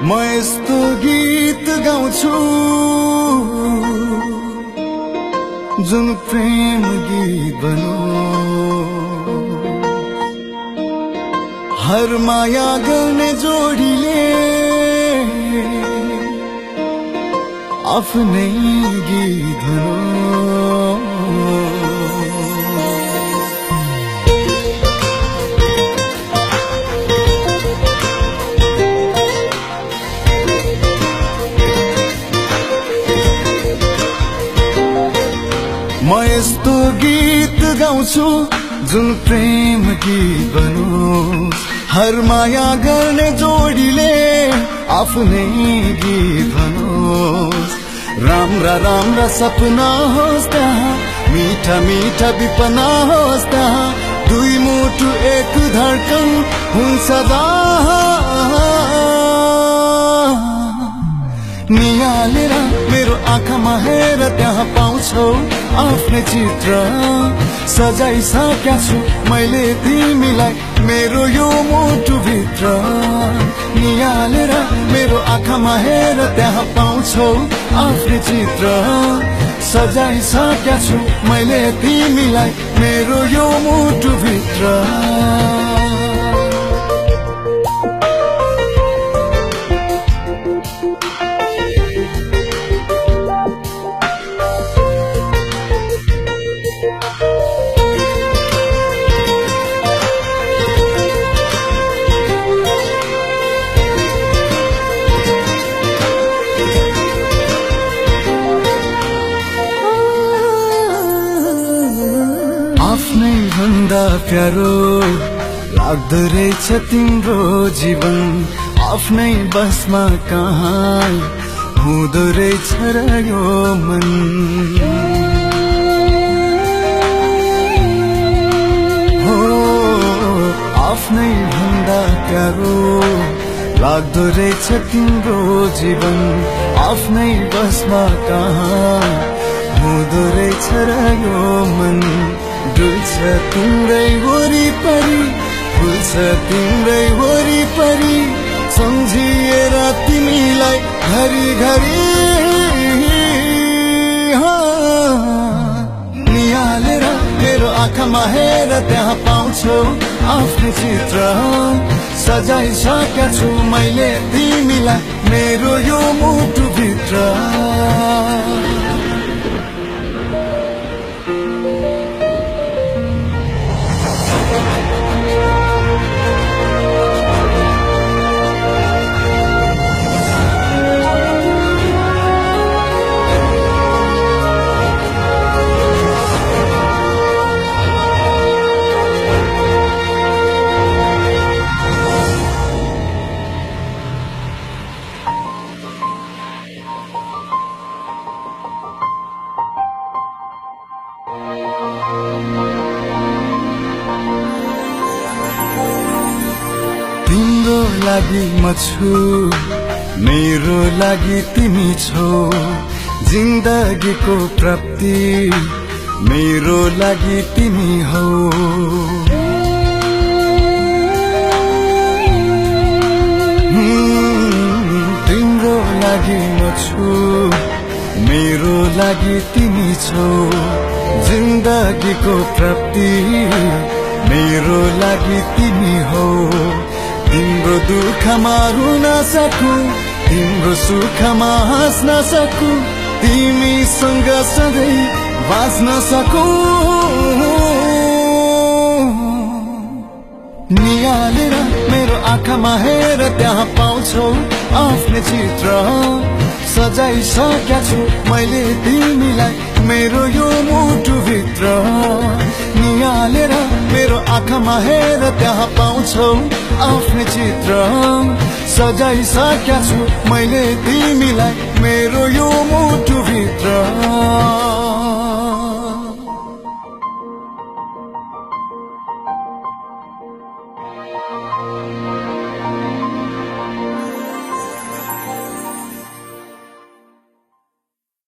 म यस्तो गीत गाउँछु जुन प्रेम गीत बनोस्। हर माया गर्ने जोडीले आफ्नै गीत बनोस्। म यस्तो गीत गाउँछु जुन प्रेम गीत बनोस्। हर माया गर्ने जोडीले आफ्नै गीत बनोस्। राम्रा राम्रा सपना होस् त्यहाँ, मीठा मीठा विपना होस् त्यहाँ, दुई मुटु एक धड्कन हुन्छ निहालेर मेरो आँखामा हेर त्यहाँ पाउँछौ आफ्नै चित्र। सजाइसकेका छु मैले तिमीलाई मेरो यो मुटु भित्र। निहालेर मेरो आँखामा हेर त्यहाँ पाउँछौ आफ्नै चित्र। सजाइसकेका छु मैले तिमीलाई मेरो यो मुटु भित्र। आफ्नै भन्दा प्यारो लाग्दो रहेछ तिम्रो जीवन। आफ्नै बसमा कहाँ हुँदो रहेछ र यो मन। हो आफ्नै भन्दा प्यारो लाग्दो रहेछ तिम्रो जीवन। आफ्नै बसमा कहाँ हुँदो रहेछ र यो मन। डुल्छ तिम्रै वरिपरि, फुल्छ तिम्रै वरिपरि, सम्झिएर तिमीलाई घरि घरि। निहालेर मेरो आँखामा हेर त्यहाँ पाउँछौ आफ्नै चित्र। सजाइसकेका छु मैले तिमीलाई मेरो यो मुटु भित्र। तिम्रो लागि म छु, मेरो लागि तिमी छौ। जिन्दगीको प्राप्ति मेरो लागि तिमी हौ। तिम्रो लागि म छु, मेरो लागि तिमी छौ। जिन्दगीको प्राप्ति मेरो लागि तिमी हौ। तिम्रो दुःखमा रुन सकु, तिम्रो सुखमा हाँस्न सकु, तिमीसँग सधैँ बाँच्न सकु। निहालेर मेरो आँखामा हेर त्यहाँ पाउँछौ आफ्नै चित्र। सजाइसकेका छु मैले तिमीलाई मेरो यो मुटु भित्र। निहालेर मेरो आँखामा हेर त्यहाँ पाउँछौ आफ्नै चित्र। सजाइसकेका छु मैले तिमीलाई मेरो यो मुटु भित्र।